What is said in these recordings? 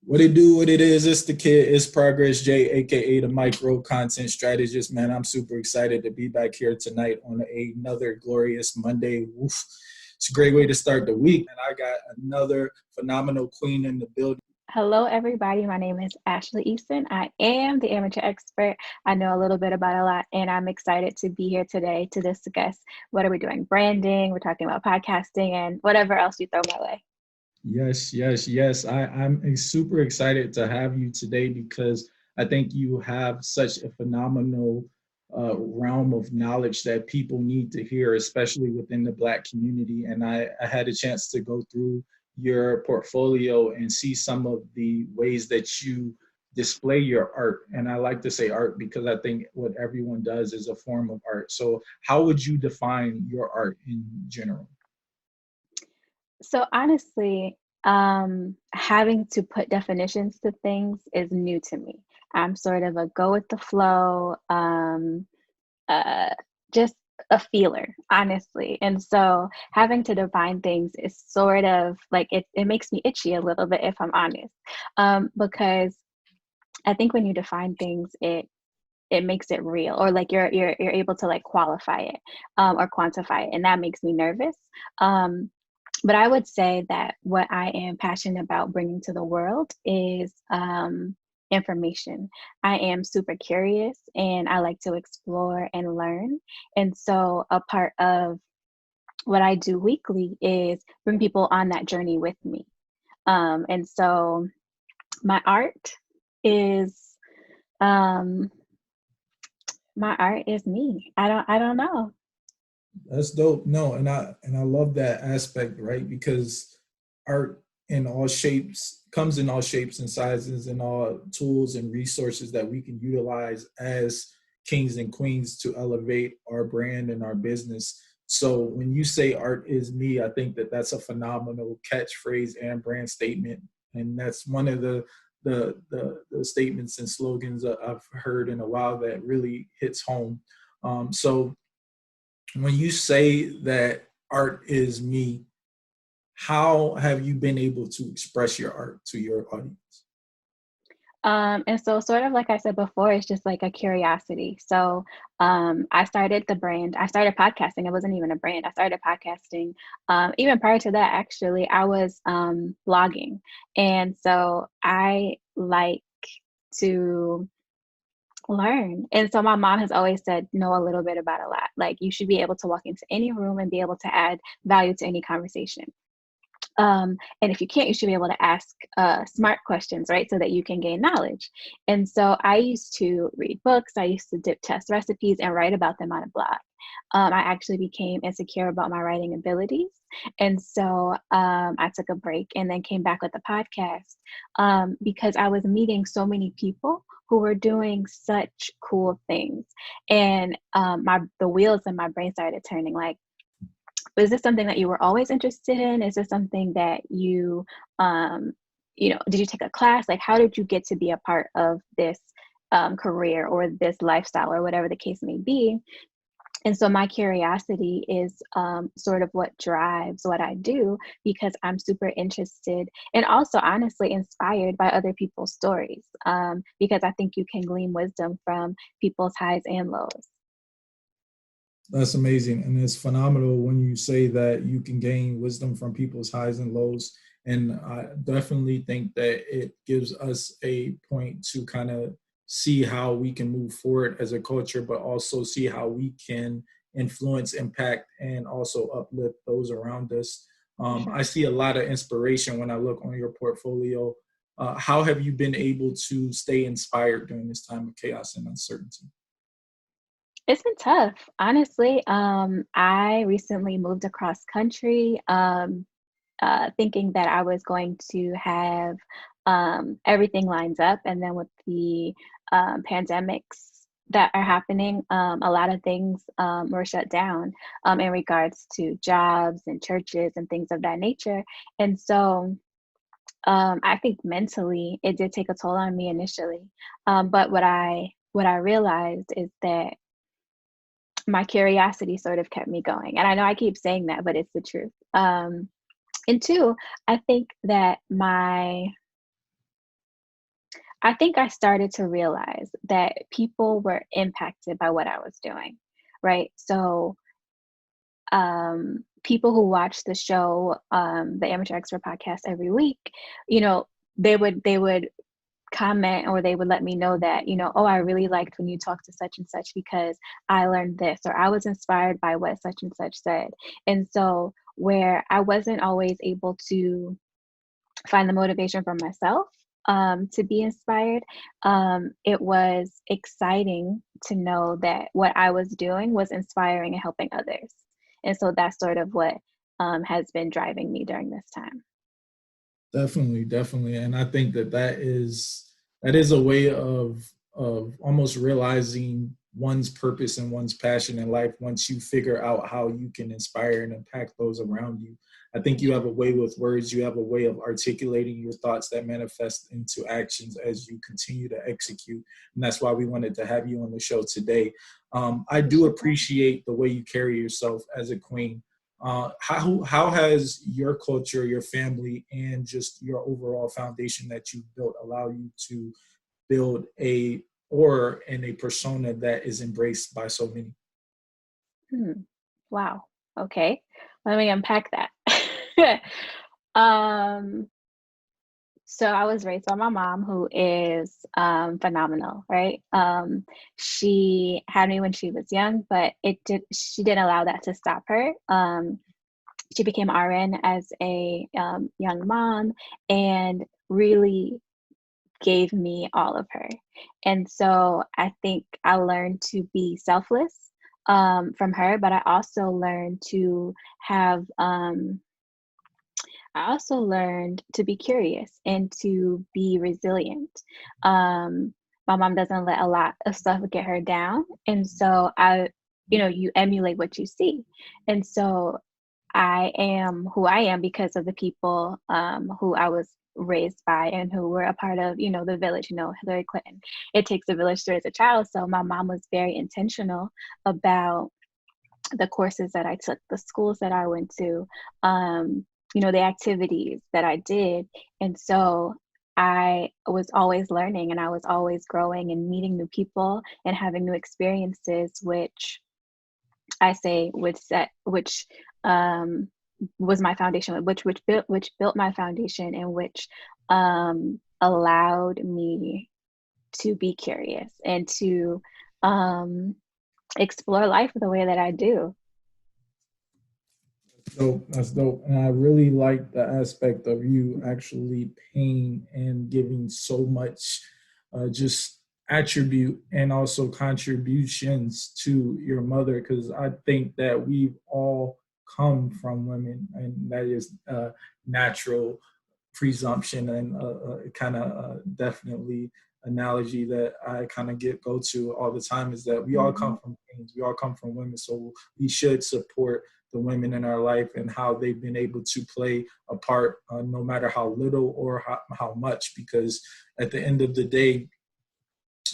What it do, what it is, it's the kid, it's Progress J, aka the micro content strategist. Man, I'm super excited to be back here tonight on another glorious Monday. Woof. It's a great way to start the week. And I got another phenomenal queen in the building. Hello, everybody. My name is Ashley Easton. I am the amateur expert. I know a little bit about a lot, and I'm excited to be here today to discuss what are we doing? Branding, we're talking about podcasting, and whatever else you throw my way. Yes, yes, yes. I'm super excited to have you today because I think you have such a phenomenal realm of knowledge that people need to hear, especially within the Black community. And I had a chance to go through your portfolio and see some of the ways that you display your art. And I like to say art because I think what everyone does is a form of art. So, how would you define your art in general? So, honestly, having to put definitions to things is new to me. I'm sort of a go with the flow, uh, just a feeler, honestly. And so having to define things is sort of like it makes me itchy a little bit if I'm honest. Because I think when you define things, it makes it real, or like you're able to like qualify it or quantify it, and that makes me nervous. Um, but I would say that what I am passionate about bringing to the world is information. I am super curious and I like to explore and learn. And so, a part of what I do weekly is bring people on that journey with me. And so, my art is um, my art is me. I don't know. That's dope. No, and I love that aspect, right? Because art in all shapes comes in all shapes and sizes and all tools and resources that we can utilize as kings and queens to elevate our brand and our business. So when you say art is me, I think that that's a phenomenal catchphrase and brand statement, and that's one of the statements and slogans that I've heard in a while that really hits home. So when you say that art is me, how have you been able to express your art to your audience? And so sort of like I said before, it's just like a curiosity. So I started the brand, I started podcasting. It wasn't even a brand. I started podcasting. Even prior to that, actually, I was blogging. And so I like to learn. And so my mom has always said, know a little bit about a lot. Like you should be able to walk into any room and be able to add value to any conversation. And if you can't, you should be able to ask smart questions, right? So that you can gain knowledge. And so I used to read books, I used to dip test recipes and write about them on a blog. I actually became insecure about my writing abilities. And so I took a break and then came back with a podcast because I was meeting so many people who were doing such cool things. And the wheels in my brain started turning like, is this something that you were always interested in? Is this something that um, did you take a class? Like, how did you get to be a part of this career or this lifestyle or whatever the case may be? And so my curiosity is sort of what drives what I do because I'm super interested and also honestly inspired by other people's stories because I think you can glean wisdom from people's highs and lows. That's amazing. And it's phenomenal when you say that you can gain wisdom from people's highs and lows. And I definitely think that it gives us a point to kind of see how we can move forward as a culture, but also see how we can influence, impact, and also uplift those around us. For I sure. see a lot of inspiration when I look on your portfolio. How have you been able to stay inspired during this time of chaos and uncertainty? It's been tough, honestly. I recently moved across country, thinking that I was going to have everything lines up, and then with the pandemics that are happening, a lot of things were shut down in regards to jobs and churches and things of that nature. And so I think mentally it did take a toll on me initially. But what I realized is that my curiosity sort of kept me going. And I know I keep saying that, but it's the truth. And two, I think that I think I started to realize that people were impacted by what I was doing, right? So, people who watch the show, the Amateur Expert podcast every week, you know, they would comment, or they would let me know that, oh, I really liked when you talked to such and such because I learned this, or I was inspired by what such and such said. And so, where I wasn't always able to find the motivation for myself, to be inspired, it was exciting to know that what I was doing was inspiring and helping others. And so that's sort of what, has been driving me during this time. Definitely, definitely, and I think that that is a way of almost realizing one's purpose and one's passion in life once you figure out how you can inspire and impact those around you. I think you have a way with words, you have a way of articulating your thoughts that manifest into actions as you continue to execute. And that's why we wanted to have you on the show today. I do appreciate the way you carry yourself as a queen. How has your culture, your family, and just your overall foundation that you've built allow you to build a aura and a persona that is embraced by so many? Hmm. Wow. Okay. Let me unpack that. um, So I was raised by my mom, who is, phenomenal, right? She had me when she was young, but she didn't allow that to stop her. She became RN as a, young mom, and really gave me all of her. And so I think I learned to be selfless, from her, but have, I also learned to be curious and to be resilient. My mom doesn't let a lot of stuff get her down. And so you emulate what you see. And so I am who I am because of the people, who I was raised by and who were a part of, the village, Hillary Clinton. It takes a village to raise a child. So my mom was very intentional about the courses that I took, the schools that I went to, the activities that I did. And so I was always learning, and I was always growing and meeting new people and having new experiences, which I say which um, was my foundation, which built my foundation, and which, allowed me to be curious and to, um, explore life the way that I do. Dope. That's dope. And I really like the aspect of you actually paying and giving so much just attribute and also contributions to your mother, because I think that we've all come from women, and that is natural presumption and kind of definitely analogy that I kind of go to all the time is that we all Mhm. come from queens, we all come from women, so we should support the women in our life and how they've been able to play a part, no matter how little or how much, because at the end of the day,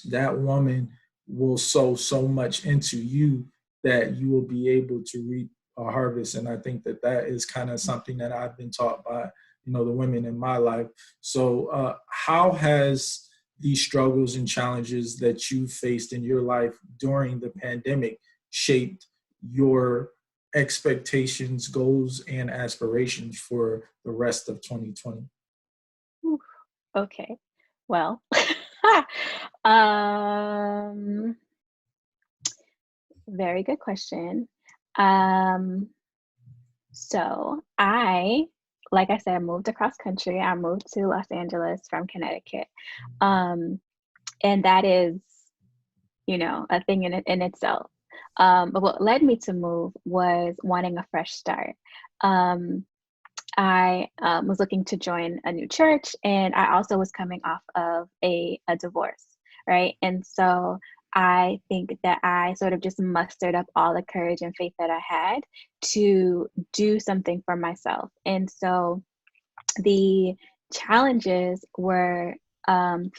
that woman will sow so much into you that you will be able to reap a harvest. And I think that that is kind of something that I've been taught by, the women in my life. So how has these struggles and challenges that you faced in your life during the pandemic shaped your expectations, goals, and aspirations for the rest of 2020? Oof, okay. Well, um, very good question. Um, like I said, I moved across country. I moved to Los Angeles from Connecticut. Um, and that is, a thing in itself. But what led me to move was wanting a fresh start. Um, I, was looking to join a new church, and I also was coming off of a divorce, right? And so I think that I sort of just mustered up all the courage and faith that I had to do something for myself. And so the challenges were,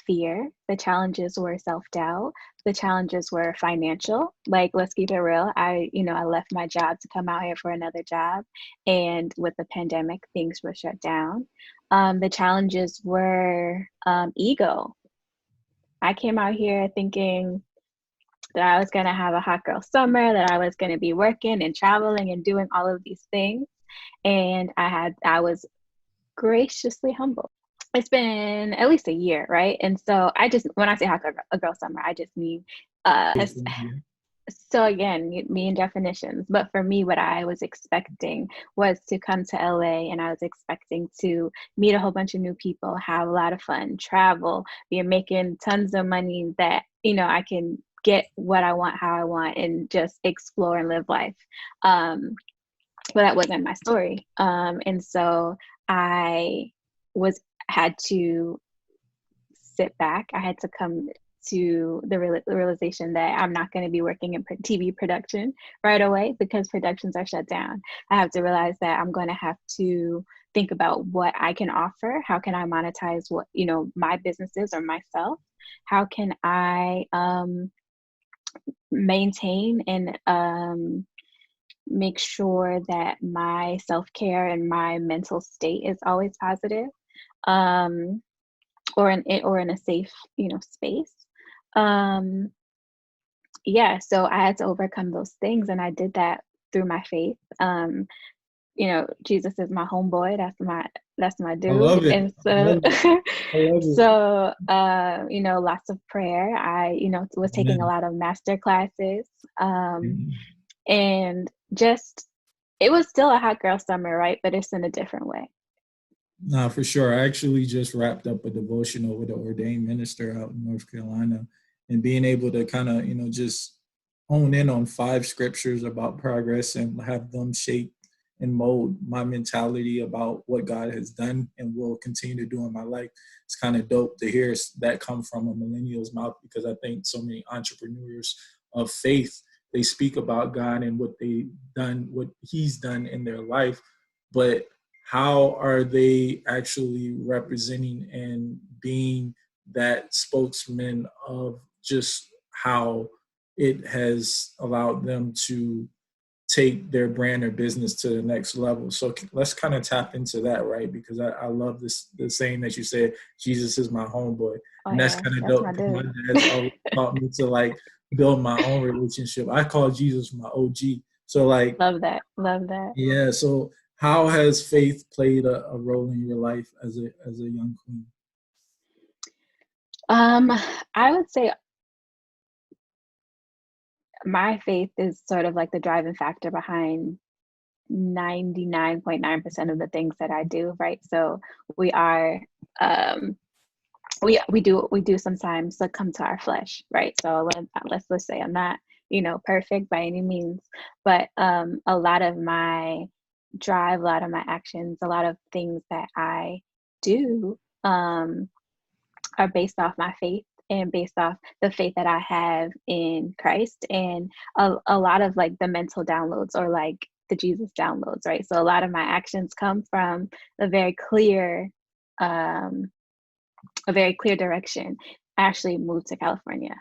fear, the challenges were self-doubt, the challenges were financial. Like, let's keep it real. I left my job to come out here for another job, and with the pandemic, things were shut down. The challenges were, ego. I came out here thinking that I was going to have a hot girl summer, that I was going to be working and traveling and doing all of these things. And I was graciously humbled. It's been at least a year, right? And so when I say hot girl summer, I just mean, so again, me and definitions. But for me, what I was expecting was to come to LA, and I was expecting to meet a whole bunch of new people, have a lot of fun, travel, be making tons of money that, I can get what I want, how I want, and just explore and live life. But that wasn't my story. And so I had to sit back. I had to come to the realization that I'm not going to be working in TV production right away because productions are shut down. I have to realize that I'm going to have to think about what I can offer. How can I monetize what, my businesses or myself? How can I maintain and make sure that my self-care and my mental state is always positive, or in a safe, space. Yeah, so I had to overcome those things, and I did that through my faith. Jesus is my homeboy. That's my I love dude. it. And I so, love it. I love it. so lots of prayer. I, was taking a Amen. lot of master classes, Amen. and just it was still a hot girl summer, right? But it's in a different way. No, for sure. I actually just wrapped up a devotional with an ordained minister out in North Carolina, and being able to kind of, just hone in on 5 scriptures about progress and have them shape and mold my mentality about what God has done and will continue to do in my life. It's kind of dope to hear that come from a millennial's mouth, because I think so many entrepreneurs of faith, they speak about God and what they've done, what he's done in their life, but how are they actually representing and being that spokesman of just how it has allowed them to take their brand or business to the next level? So let's kind of tap into that, right? Because I love the saying that you said, Jesus is my homeboy. Oh And that's yeah, kind of that's my dope, because my dude. dad's always taught me to like build my own relationship. I call Jesus my OG. So like, Love that. Love that. yeah. So how has faith played a role in your life as a young queen? I would say my faith is sort of like the driving factor behind 99.9% of the things that I do, right? So we are um we do sometimes succumb to our flesh, right? So let's say I'm not, perfect by any means, but a lot of my drive, a lot of my actions, a lot of things that I do are based off my faith and based off the faith that I have in Christ, and a lot of like the mental downloads, or like the Jesus downloads, right? So a lot of my actions come from a very clear um a very clear direction. Ashley, moved to California.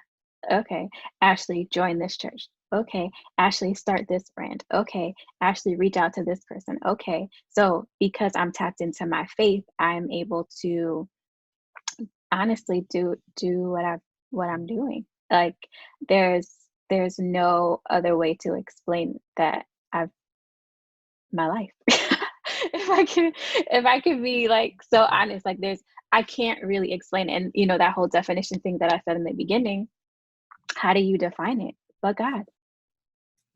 Okay. Ashley, join this church. Okay. Ashley, start this brand. Okay. Ashley, reach out to this person. Okay. So because I'm tapped into my faith, I'm able to honestly do what I'm doing. Like there's no other way to explain that I've my life. If I can be like so honest, like I can't really explain it. And that whole definition thing that I said in the beginning, how do you define it? But God,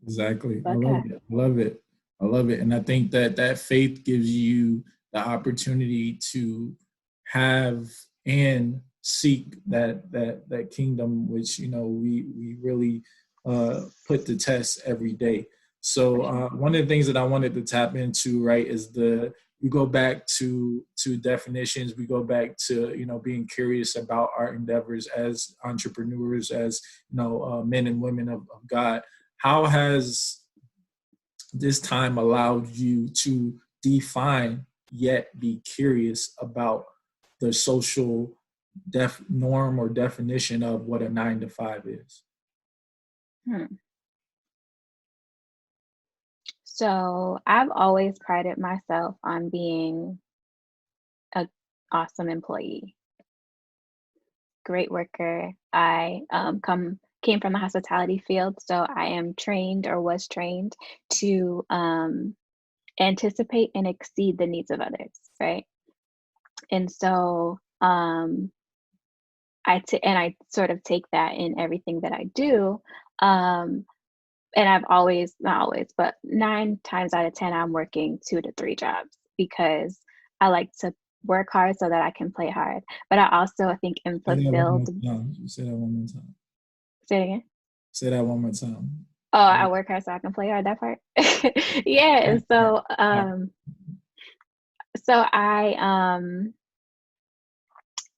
Exactly. I but love God. it. I love it. I love it. And I think that faith gives you the opportunity to have and seek that kingdom, which, we really put to test every day. So one of the things that I wanted to tap into, right, is we go back to definitions. We go back to, being curious about our endeavors as entrepreneurs, as, men and women of God. How has this time allowed you to define yet be curious about the social norm or definition of what a 9 to 5 is? Hmm. So I've always prided myself on being an awesome employee, great worker. I came from the hospitality field, so I am trained or was trained to anticipate and exceed the needs of others, right? And so I sort of take that in everything that I do. Um, and I've always, not always, but 9 times out of 10, I'm working 2 to 3 jobs because I like to work hard so that I can play hard. But I also, I think, am Say that one more fulfilled. time. Say that one more time. Say it again. Say that one more time. Oh, I work hard so I can play hard. That part. Yeah. That And part. so, That- so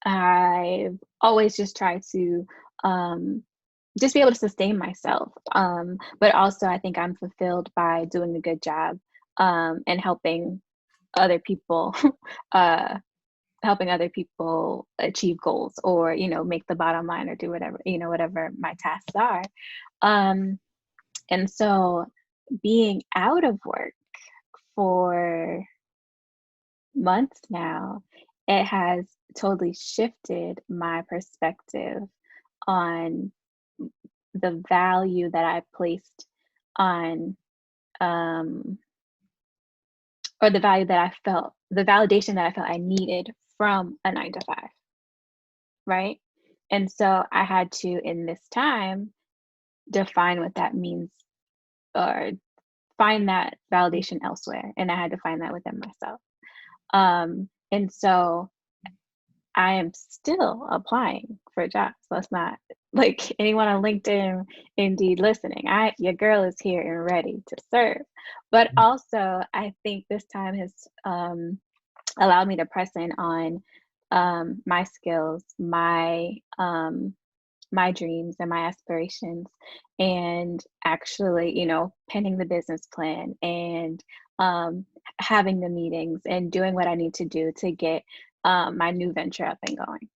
I've always just tried to um, just be able to sustain myself. But also, I think I'm fulfilled by doing a good job and other people, uh, helping other people achieve goals, or make the bottom line, or do whatever whatever my tasks are. Um, and so, being out of work for months now, it has totally shifted my perspective on the value that I placed on, um, or the value that I felt, the validation that I felt I needed from a 9 to 5, right? And so I had to, in this time, define what that means, or find that validation elsewhere. And I had to find that within myself. And so I am still applying for jobs. Let's not, like, anyone on LinkedIn, Indeed listening. Your girl is here and ready to serve. But also, I think this time has allowed me to press in on my skills, my dreams and my aspirations, and actually, penning the business plan, and having the meetings and doing what I need to do to get my new venture up and going.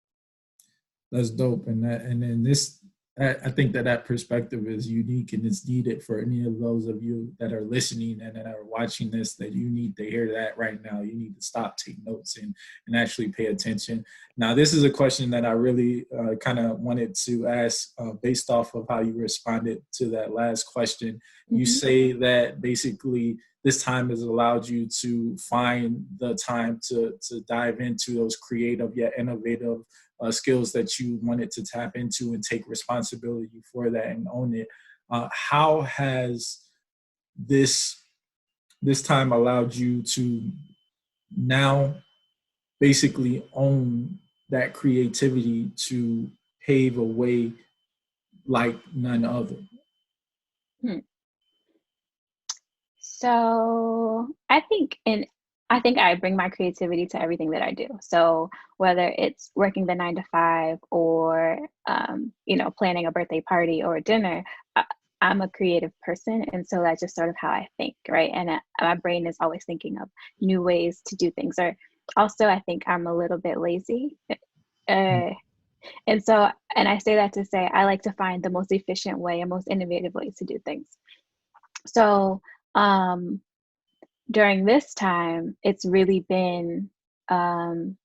That's dope. And then this, I think that perspective is unique and it's needed for any of those of you that are listening and that are watching this, that you need to hear that right now. You need to stop, take notes, and actually pay attention. Now, this is a question that I really kind of wanted to ask based off of how you responded to that last question. You Mhm. say that basically this time has allowed you to find the time to dive into those creative yet innovative skills that you wanted to tap into and take responsibility for that and own it. How has this time allowed you to now basically own that creativity to pave a way like none other? Hmm. So I think I bring my creativity to everything that I do. So whether it's working the 9 to 5, or planning a birthday party or a dinner, I, I'm a creative person, and so that's just sort of how I think, right? And my brain is always thinking of new ways to do things. Or also, I think I'm a little bit lazy. Uh, and so, and I say that to say I like to find the most efficient way and most innovative ways to do things. So, um, during this time, it's really been um,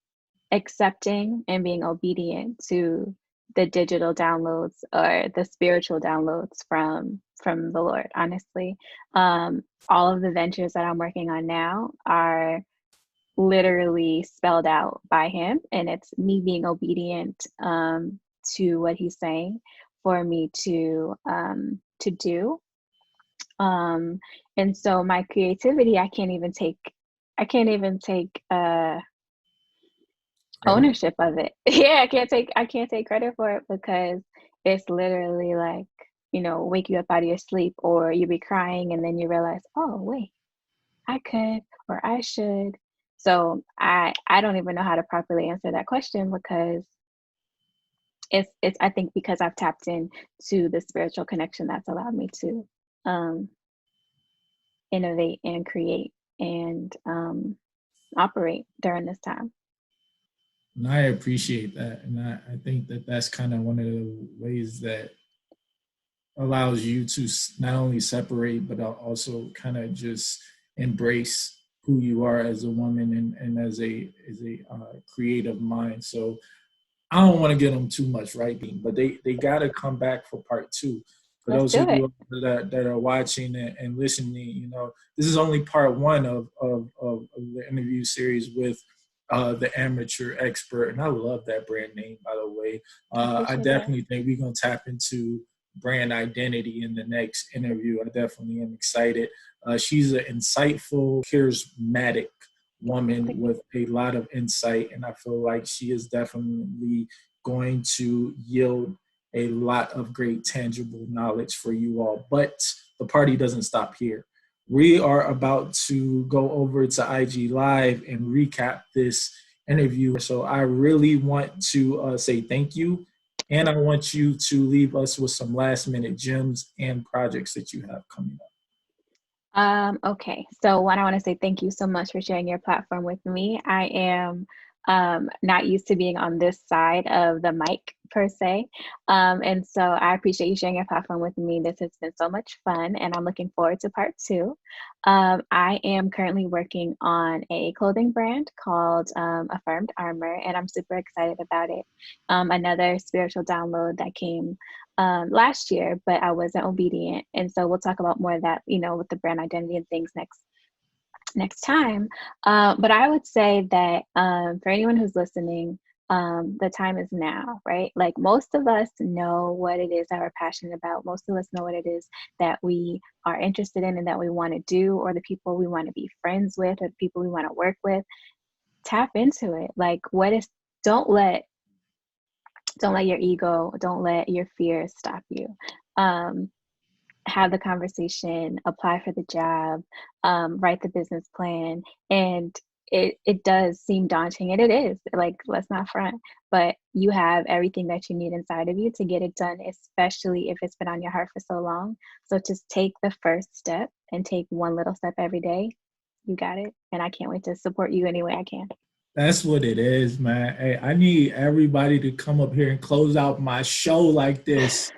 accepting and being obedient to the digital downloads, or the spiritual downloads from the Lord. Honestly, all of the ventures that I'm working on now are literally spelled out by Him, and it's me being obedient to what He's saying for me to do. um and so my creativity, I can't even take Credit. ownership of it. Yeah, I can't take credit for it, because it's literally like, wake you up out of your sleep, or you be crying and then you realize, oh wait, I could, or I should. So I don't even know how to properly answer that question, because it's I think because I've tapped in to the spiritual connection that's allowed me to um innovate and create and operate during this time. And I appreciate that. And I think that that's kind of one of the ways that allows you to not only separate, but also kind of just embrace who you are as a woman and as a creative mind. So I don't want to get them too much right, Bean, but they got to come back for part two. For Let's those do of it. you that are watching and listening, this is only part one of the interview series with the amateur expert, and I love that brand name, by the way. I I appreciate that. definitely think we're gonna tap into brand identity in the next interview. I definitely am excited. She's an insightful, charismatic woman Thank you. with a lot of insight, and I feel like she is definitely going to yield a lot of great tangible knowledge for you all. But the party doesn't stop here. We are about to go over to IG Live and recap this interview. So I really want to say thank you. And I want you to leave us with some last minute gems and projects that you have coming up. Okay. So one, I want to say thank you so much for sharing your platform with me. I am not used to being on this side of the mic per se. And so I appreciate you sharing your platform with me. This has been so much fun, and I'm looking forward to part two. I am currently working on a clothing brand called Affirmed Armor, and I'm super excited about it. Another spiritual download that came last year, but I wasn't obedient. And so we'll talk about more of that, with the brand identity and things next time. But I would say that for anyone who's listening, the time is now, right? Like most of us know what it is that we're passionate about. Most of us know what it is that we are interested in and that we want to do, or the people we want to be friends with, or the people we want to work with. Tap into it. Like don't let your ego, don't let your fears stop you. Have the conversation, apply for the job, write the business plan. And it does seem daunting, and it is, like, let's not front, but you have everything that you need inside of you to get it done, especially if it's been on your heart for so long. So just take the first step and take one little step every day. You got it. And I can't wait to support you any way I can. That's what it is, man. Hey, I need everybody to come up here and close out my show like this.